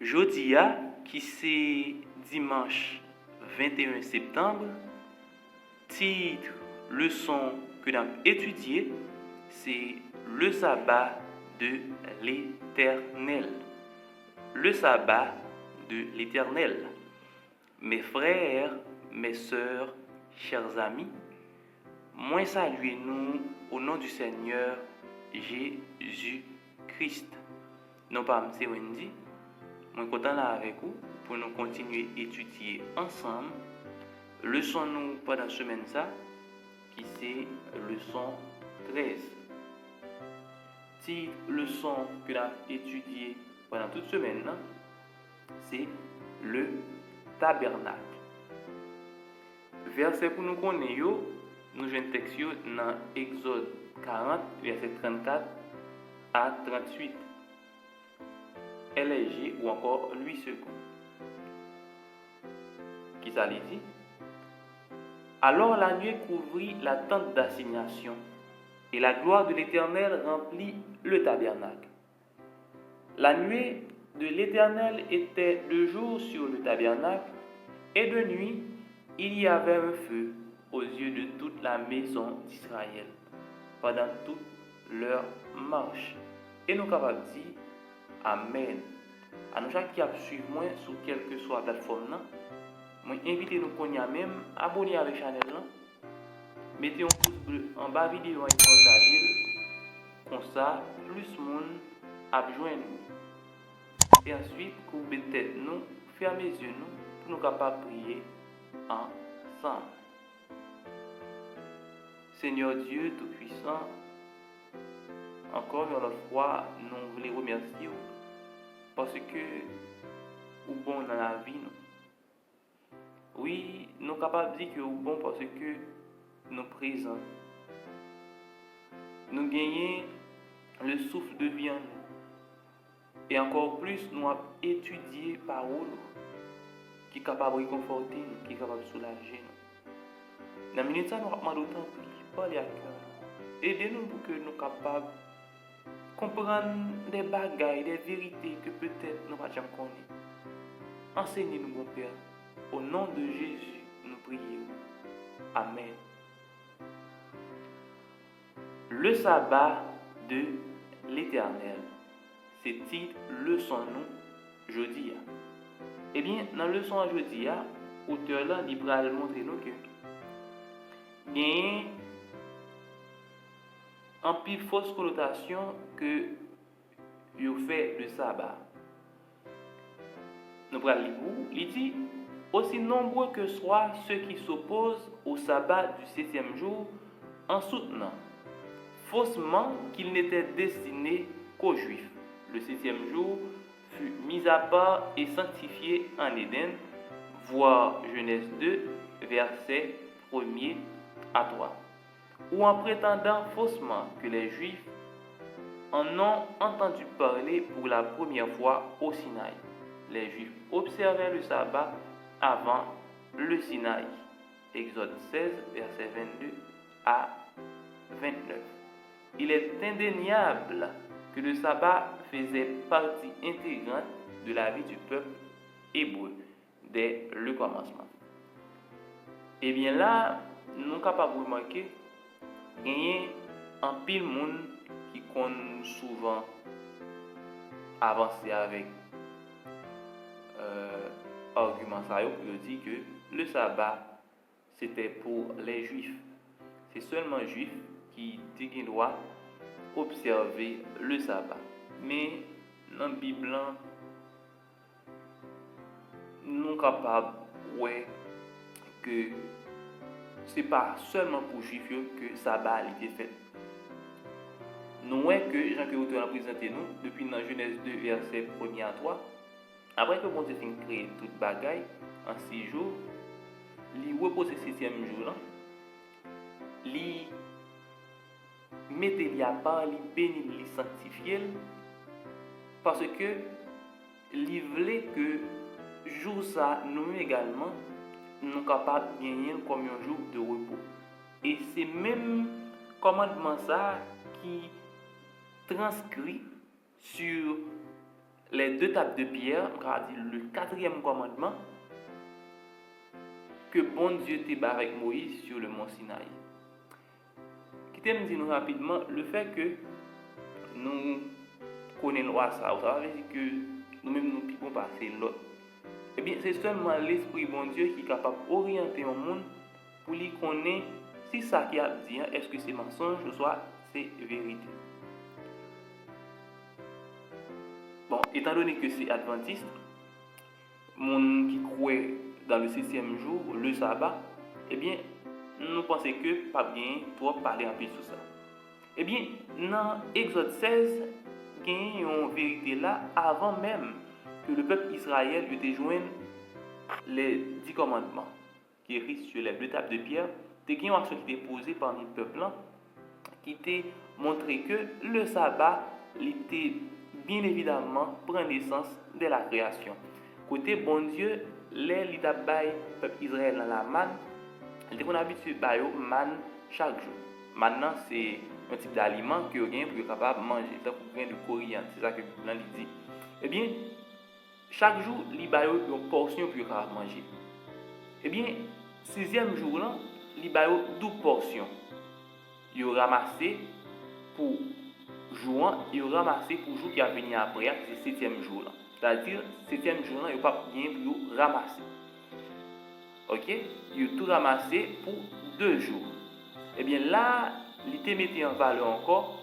Jodia, qui c'est dimanche 21 septembre, titre leçon que nous avons étudié, c'est le sabbat de l'Éternel. Le sabbat de l'Éternel. Mes frères, mes sœurs, chers amis, moi saluez-nous au nom du Seigneur Jésus-Christ. Non pas M. Wendy, moi content là avec vous pour nous continuer à étudier ensemble. Leçon nous pendant la semaine ça, qui c'est leçon 13. Titre leçon que nous avons étudié pendant toute semaine, c'est le tabernacle. Verset pour nous connaître, nous avons un texte dans Exode 40, verset 34 à 38. LG ou encore Louis II. Qui ça dit? Alors la nuée couvrit la tente d'assignation, et la gloire de l'Éternel remplit le tabernacle. La nuée de l'Éternel était de jour sur le tabernacle, et de nuit, il y avait un feu aux yeux de toute la maison d'Israël, pendant toute leur marche. Et nous capables de dire Amen. À nous chaque qui a suivi moi sur quelle que soit la plateforme, moi invite nous qu'on y a même abonner avec la chaîne là. Mettez un pouce bleu en bas vidéo et partagez comme ça plus monde a besoin nous. Et ensuite, courbez tête nous, fermez les yeux nous pour nous capables prier ensemble. Seigneur Dieu Tout-Puissant, encore une autre fois, nous voulons remercier parce que vous bon dans la vie. Oui, nous sommes capables de dire que vous bon parce que nous présents. Nous gagnons le souffle de vie en nous. Et encore plus, nous avons étudié parole qui est capable de réconforter nous, qui est capable de soulager nous. Dans la minute, nous avons demandé autant de parler à cœur. Aidez-nous pour que nous soyons capables de comprendre des bagailles, des vérités que peut-être nous n'avons jamais connues. Enseignez-nous, mon Père. Au nom de Jésus, nous prions. Amen. Le sabbat de l'Éternel. C'est titre leçon nous jeudi. Eh bien, dans la leçon jeudi, l'auteur là, il va montrer nous que il y a un pile fausse connotation que il fait le sabbat. Nous allons lire. Il dit aussi nombreux que soient ceux qui s'opposent au sabbat du 7e jour en soutenant faussement qu'il n'était destiné qu'aux Juifs. Le 7e jour fut mis à part et sanctifié en Éden, voir Genèse 2, versets 1er à 3. Ou en prétendant faussement que les Juifs en ont entendu parler pour la première fois au Sinaï. Les Juifs observaient le sabbat avant le Sinaï. Exode 16, versets 22 à 29. Il est indéniable que le sabbat faisait partie intégrante de la vie du peuple hébreu dès le commencement. Et bien là, nous sommes capables de remarquer qu'il y a un pile monde qui compte souvent avancer avec argument ça pour dire que le sabbat c'était pour les Juifs. C'est seulement les Juifs qui doivent observer le sabbat. Mais dans la Bible, nous sommes capables ouais, que ce n'est pas seulement pour les Juifs que le sabbat a été fait. Nous voyons que Jean que a présenté nous depuis dans Genèse 2, verset 1er à 3. Après que bon Dieu a créé toute bagaille en 6 jours, il repose le 7e jour. Il mettez-le à part, il bénit, il sanctifie, parce que il voulait que jour ça, nous également, nous sommes capables de gagner comme un jour de repos. Et c'est même commandement ça qui transcrit sur les 2 tables de pierre, le 4e commandement, que bon Dieu t'a ba avec Moïse sur le mont Sinaï. Qui t'aime dire nous rapidement, le fait que nous connaissons loi ça veut dire que nous-mêmes nous pouvons passer l'autre. Eh bien, c'est seulement l'Esprit bon Dieu qui est capable d'orienter un monde pour lui connaître si ça qui a dit, est-ce que c'est mensonge ou soit c'est vérité. Bon, étant donné que c'est adventiste, monde qui croit dans le 6e jour, le sabbat, eh bien, nous pensons que pas bien trop parler un peu sur ça. Eh bien, dans Exode 16, il y a une vérité là avant même que le peuple Israël ait joint les 10 commandements qui écrits sur les 2 tables de pierre. Il y a une action qui était posée parmi le peuple qui t'a montré que le sabbat était bien évidemment prend naissance de la création. Côté bon Dieu, les l'État bail peuple Israël dans la manne, il qu'on habitué bail manne chaque jour. Maintenant c'est un type d'aliment que vous pour capable manger, tant pour grain de coriandre, c'est ça que Bible dit. Eh bien, chaque jour, il bail une portion pour capable manger. Eh bien, 6e jour là, il bail 12 portions. Il ramassé pour jour, il ramassé pour jour qui a venu après, c'est 7e jour là. C'est-à-dire, 7e jour, il n'y a pas bien pour ramasser. Ok? Il a tout ramassé pour 2 jours. Eh bien là, il était mis en valeur encore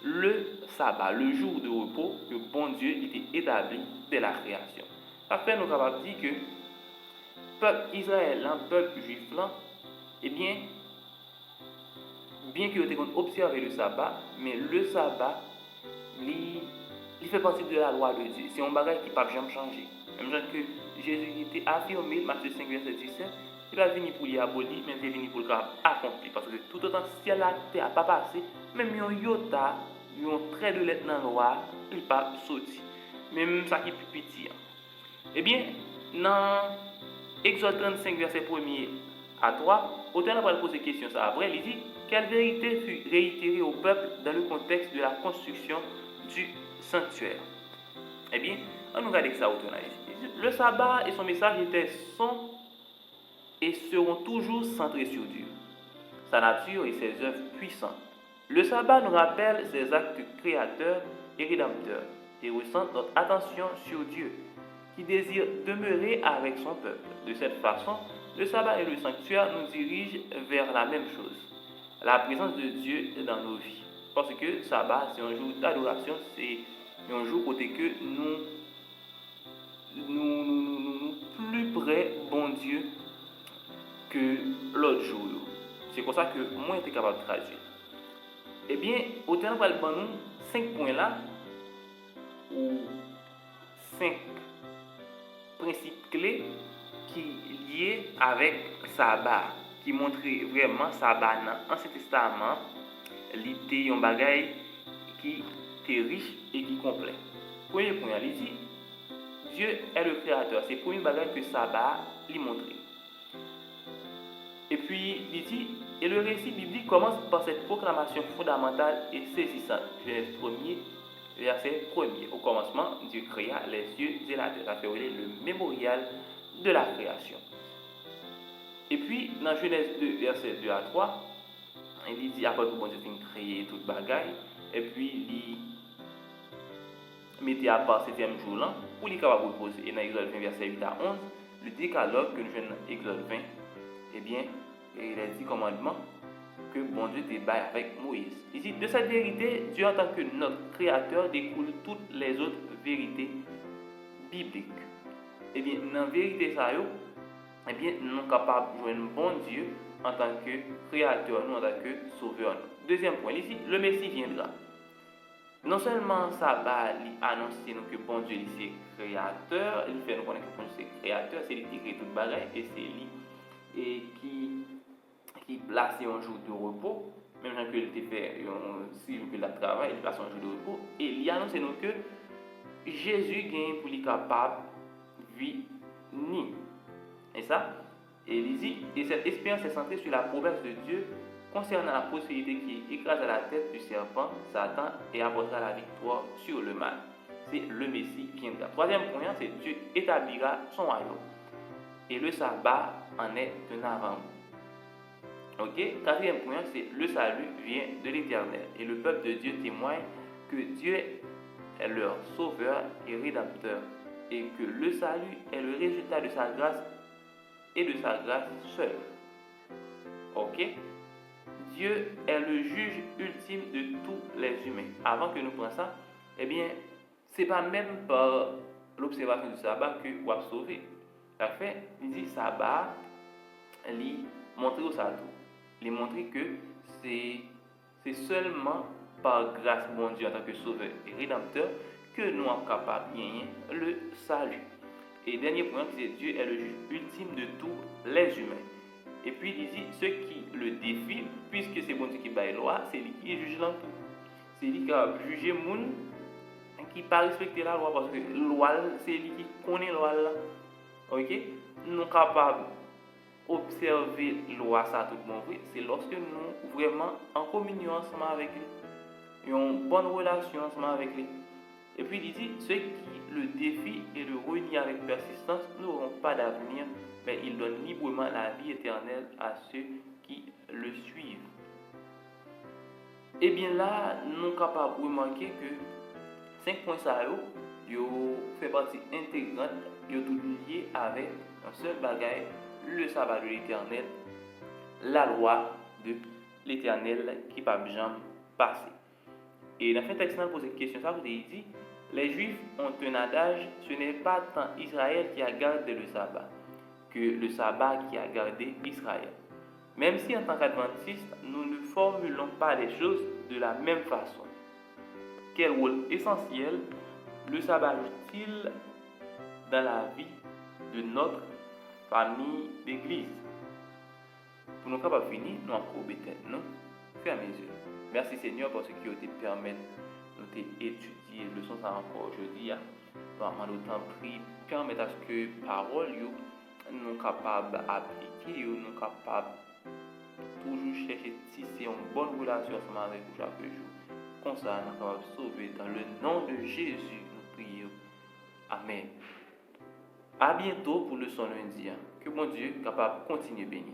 le sabbat, le jour de repos que bon Dieu était établi de la création. Ça fait nous capables de dire que le peuple Israël, le peuple juif, eh bien qu'il ait observé le sabbat, mais le sabbat, il fait partie de la loi de Dieu. C'est un bagage qui ne peut jamais changer. Même que Jésus était affirmé, Matthieu 5, verset 17, il va venir pour l'abolir, mais il va venir pour le accomplir. Parce que tout autant, si la terre n'a pas passé, même un iota, un trait de lettre dans le noir, il ne peut pas sortir. Même ça qui est plus petit. Eh bien, dans Exode 35, verset 1er à 3, autant on va poser question ça après, il dit quelle vérité fut réitérée au peuple dans le contexte de la construction du sanctuaire. Eh bien, on nous regarde ça autour ici. Le sabbat et son message sont et seront toujours centrés sur Dieu, sa nature et ses œuvres puissantes. Le sabbat nous rappelle ses actes créateurs et rédempteurs et recentre notre attention sur Dieu, qui désire demeurer avec son peuple. De cette façon, le sabbat et le sanctuaire nous dirigent vers la même chose, la présence de Dieu dans nos vies. Parce que le sabbat, c'est un jour d'adoration, c'est un jour côté que nous plus près bon Dieu que l'autre jour. C'est pour ça que moi j'étais capable de traduire. Eh bien, au terme de nous 5 points là, ou 5 principes clés qui liés avec sabbat, qui montraient vraiment sabbat dans l'Ancien Testament, l'idée un bagage qui est riche et qui est complet. Premier point, il dit Dieu est le créateur. C'est le premier bagage que sabbat lui montre. Et puis, il dit, et le récit biblique commence par cette proclamation fondamentale et saisissante. Genèse 1er, verset 1er. Au commencement, Dieu créa les cieux et la terre. Ça fait le mémorial de la création. Et puis, dans Genèse 2, verset 2 à 3, il dit, après que bon Dieu a créé toute bagaille, et puis il mettait à part 7e jour là, pour les capables de reposer. Et dans Exode 20, verset 8 à 11, le décalogue que nous jouons dans Exode 20, eh bien, il a 10 commandements que bon Dieu débat avec Moïse. Ici, de cette vérité, Dieu en tant que notre créateur découle toutes les autres vérités bibliques. Eh bien, dans la vérité, ça, eh bien, nous sommes capables de joindre bon Dieu en tant que créateur, nous en tant que sauveur. Deuxième point, ici, le Messie viendra. Non seulement ça va annoncer que bon Dieu est créateur, il fait nous connaître que bon Dieu est créateur, c'est lui qui crée toute bagaille et c'est lui et qui place un jour de repos, même quand il fait 6 jours de travail, il place un jour de repos et il annonce nous que Jésus gagne pour lui capable vie ni. Et ça, et il dit, et cette expérience est centrée sur la promesse de Dieu concernant la possibilité qui écrasera la tête du serpent, Satan, et apportera la victoire sur le mal. c'est le Messie viendra. Troisième point, c'est Dieu établira son royaume. Et le sabbat en est un avant-goût. Ok? Quatrième point, c'est le salut vient de l'Éternel. Et le peuple de Dieu témoigne que Dieu est leur sauveur et rédempteur. Et que le salut est le résultat de sa grâce et de sa grâce seule. Ok? Dieu est le juge ultime de tous les humains. Avant que nous prenions ça, eh bien, c'est pas même par l'observation du sabbat que vous avez sauvé. En fait, il dit sabbat, il montre au sabbat. Il montre que c'est seulement par grâce bon Dieu en tant que sauveur et rédempteur que nous sommes capables de gagner le salut. Et dernier point, c'est Dieu est le juge ultime de tous les humains. Et puis il dit, ceux qui le défient, puisque c'est bon Dieu qui bat la loi, c'est lui qui juge dans tout. C'est lui qui a jugé les gens qui ne pas respecter la loi, parce que la loi, c'est lui qui connaît la loi. Ok? Nous sommes capables d'observer la loi, ça tout le monde, c'est lorsque nous sommes vraiment en communion ensemble avec lui, et en bonne relation ensemble avec lui. Et puis il dit, ceux qui le défient et le renient avec persistance n'auront pas d'avenir, mais il donne librement la vie éternelle à ceux qui le suivent. Et bien là, nous sommes capables de remarquer que 5 points ça fait partie intégrante, ils sont tous liés avec un seul bagage, le sabbat de l'éternel, la loi de l'éternel qui ne peut jamais passer. Et dans le texte, on pose une question, ça vous dit, les Juifs ont un adage, ce n'est pas tant Israël qui a gardé le sabbat que le sabbat qui a gardé Israël. Même si en tant qu'adventistes, nous ne formulons pas les choses de la même façon. Quel rôle essentiel le sabbat joue-t-il dans la vie de notre famille d'église? Pour nous capables de finir, nous avons tête, nous fermez les yeux. Merci Seigneur pour ce qui te permet de étudier le leçon encore aujourd'hui. Nous t'en prie, permettre à ce que parole nous capables d'appliquer, nous capables toujours chercher tisser une bonne relation ensemble avec vous chaque jour. Comme ça, nous sommes capables de sauver dans le nom de Jésus, nous prions. Amen. À bientôt pour le son lundi. Que mon Dieu est capable de continuer à bénir.